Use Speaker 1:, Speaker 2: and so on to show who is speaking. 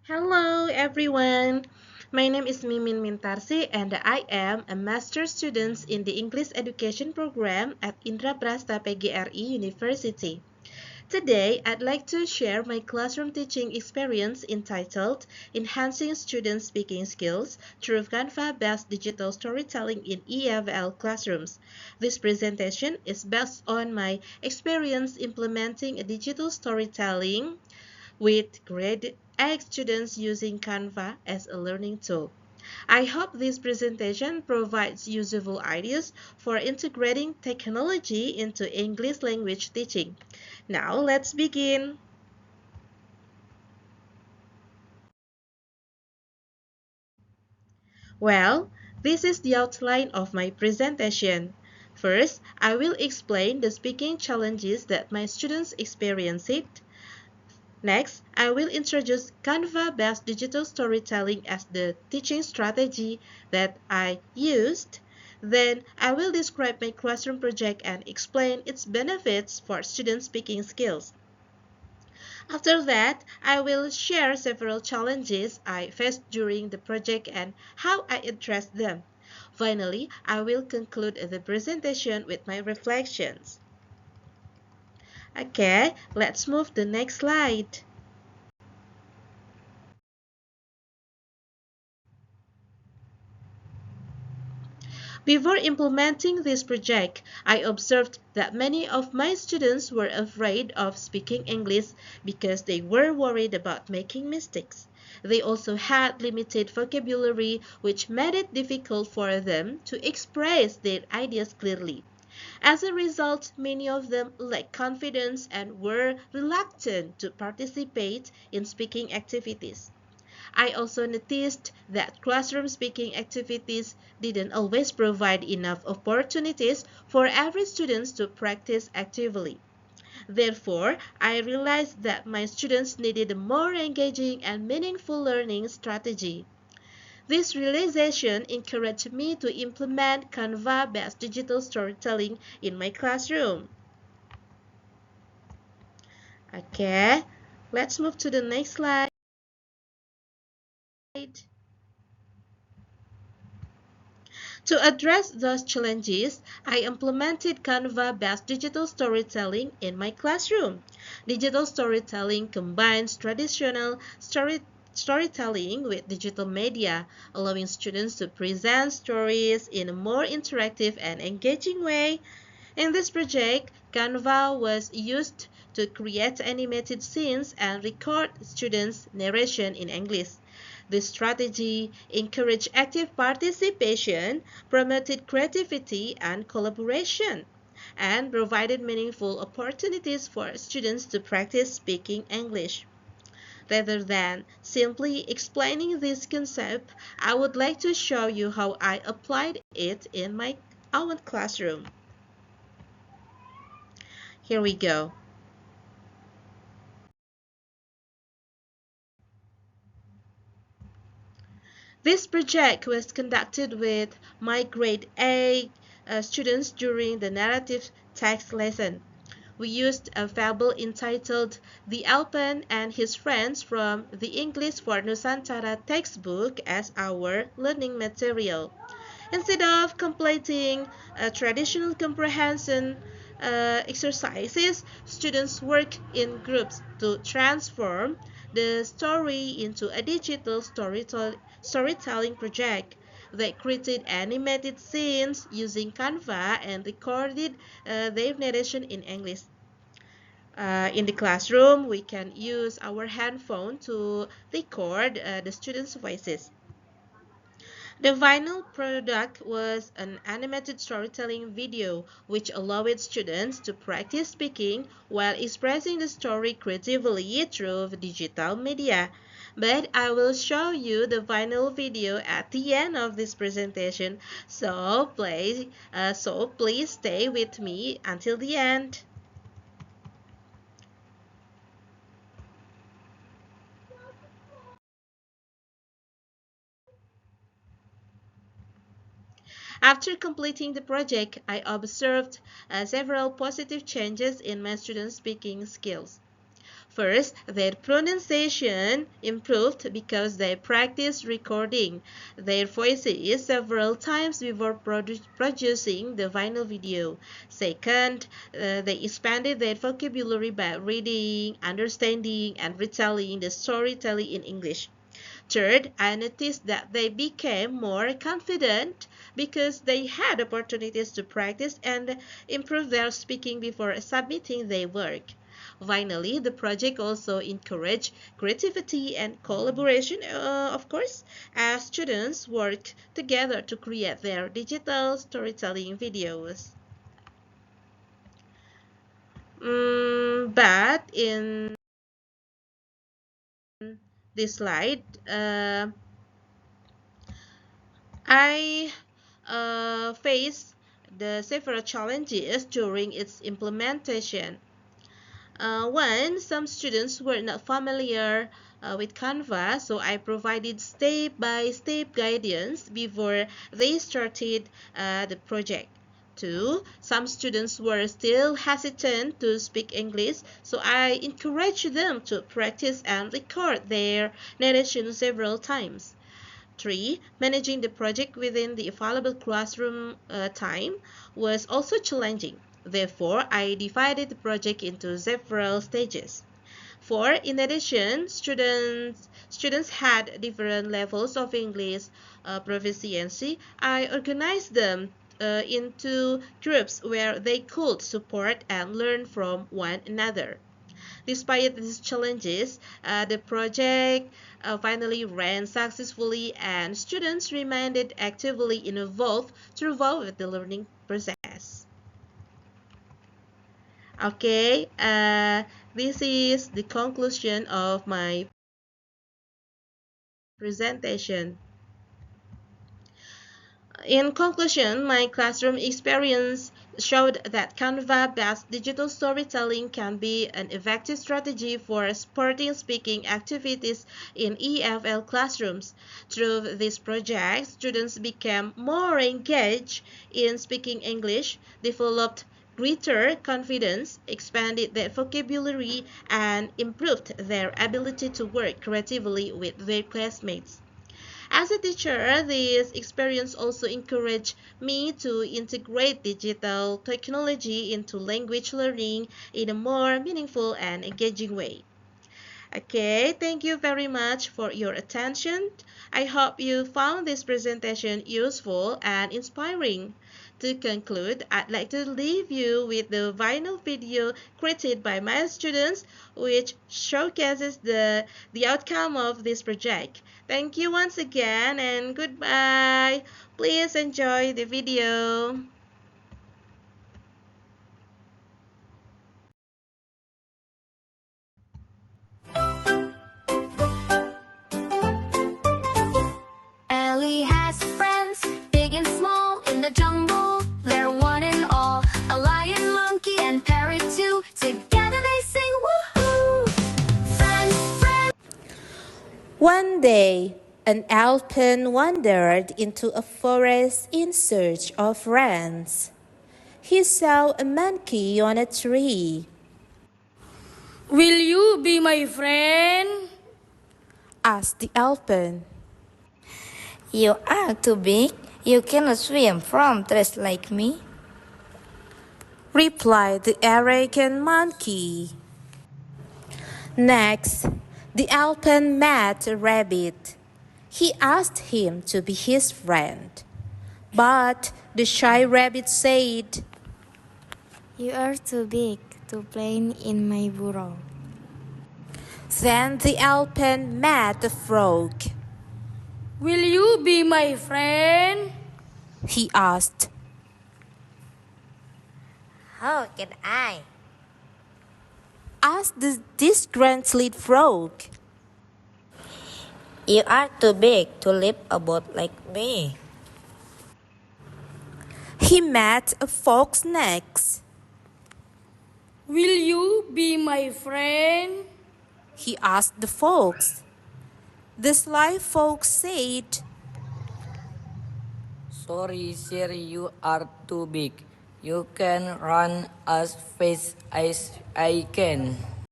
Speaker 1: Hello everyone. My name is Mimin Mintarsi and I am a master's student in the English Education Program at Indraprastha PGRI University. Today, I'd like to share my classroom teaching experience entitled Enhancing Student Speaking Skills through Canva-Based Digital Storytelling in EFL Classrooms. This presentation is based on my experience implementing a digital storytelling with grade 8 students using Canva as a learning tool. I hope this presentation provides useful ideas for integrating technology into English language teaching. Now let's begin. Well, this is the outline of my presentation. First, I will explain the speaking challenges that my students experienced. Next, I will introduce Canva-based digital storytelling as the teaching strategy that I used. Then, I will describe my classroom project and explain its benefits for student speaking skills. After that, I will share several challenges I faced during the project and how I addressed them. Finally, I will conclude the presentation with my reflections. Okay, let's move to the next slide. Before implementing this project, I observed that many of my students were afraid of speaking English because they were worried about making mistakes. They also had limited vocabulary, which made it difficult for them to express their ideas clearly. As a result, many of them lacked confidence and were reluctant to participate in speaking activities. I also noticed that classroom speaking activities didn't always provide enough opportunities for every student to practice actively. Therefore, I realized that my students needed a more engaging and meaningful learning strategy. This realization encouraged me to implement Canva-based digital storytelling in my classroom. Okay, let's move to the next slide. To address those challenges, I implemented Canva-based digital storytelling in my classroom. Digital storytelling combines traditional storytelling with digital media, allowing students to present stories in a more interactive and engaging way. In this project, Canva was used to create animated scenes and record students' narration in English. This strategy encouraged active participation, promoted creativity and collaboration, and provided meaningful opportunities for students to practice speaking English. Rather than simply explaining this concept, I would like to show you how I applied it in my own classroom. Here we go. This project was conducted with my grade A students during the narrative text lesson. We used a fable entitled The Alpen and His Friends from the English for Nusantara textbook as our learning material. Instead of completing traditional comprehension exercises, students work in groups to transform the story into a digital storytelling project. They created animated scenes using Canva and recorded their narration in English. In the classroom, we can use our handphone to record the students' voices. The final product was an animated storytelling video which allowed students to practice speaking while expressing the story creatively through digital media. But I will show you the final video at the end of this presentation, so please stay with me until the end. After completing the project, I observed several positive changes in my students' speaking skills. First, their pronunciation improved because they practiced recording their voices several times before producing the final video. Second, they expanded their vocabulary by reading, understanding, and retelling the storytelling in English. Third, I noticed that they became more confident because they had opportunities to practice and improve their speaking before submitting their work. Finally, the project also encouraged creativity and collaboration, of course, as students work together to create their digital storytelling videos. But in this slide, I faced the several challenges during its implementation. One, some students were not familiar with Canva, so I provided step-by-step guidance before they started the project. Two, some students were still hesitant to speak English, so I encouraged them to practice and record their narration several times. Three, managing the project within the available classroom time was also challenging. Therefore, I divided the project into several stages. Four, in addition, students had different levels of English proficiency. I organized them into groups where they could support and learn from one another. Despite these challenges, the project finally ran successfully and students remained actively involved throughout the learning process. Okay, this is the conclusion of my presentation. In conclusion, my classroom experience showed that Canva-based digital storytelling can be an effective strategy for supporting speaking activities in EFL classrooms. Through this project, students became more engaged in speaking English, developed greater confidence, expanded their vocabulary, and improved their ability to work creatively with their classmates. As a teacher, this experience also encouraged me to integrate digital technology into language learning in a more meaningful and engaging way. Okay, thank you very much for your attention. I hope you found this presentation useful and inspiring. To conclude, I'd like to leave you with the vinyl video created by my students, which showcases the outcome of this project. Thank you once again and goodbye. Please enjoy the video.
Speaker 2: Ellie has friends, big and small, in the jungle. They're one and all, a lion, monkey, and parrot too. Together they sing woohoo! Friends, friends.
Speaker 1: One day, an elephant wandered into a forest in search of friends. He saw a monkey on a tree.
Speaker 3: Will you be my friend?
Speaker 1: Asked the elephant.
Speaker 4: You are too big. You cannot swim from trees like me.
Speaker 1: Replied the arrogant monkey. Next, the elephant met a rabbit. He asked him to be his friend. But the shy rabbit said,
Speaker 4: You are too big to play in my burrow.
Speaker 1: Then the elephant met a frog.
Speaker 3: Will you be my friend?
Speaker 1: He asked.
Speaker 4: How can I?
Speaker 1: Asked the disgruntled frog.
Speaker 4: You are too big to live a boat like me.
Speaker 1: He met a fox next.
Speaker 3: Will you be my friend?
Speaker 1: He asked the fox. The sly fox said,
Speaker 5: Sorry, sir, you are too big. You can run as fast as I can.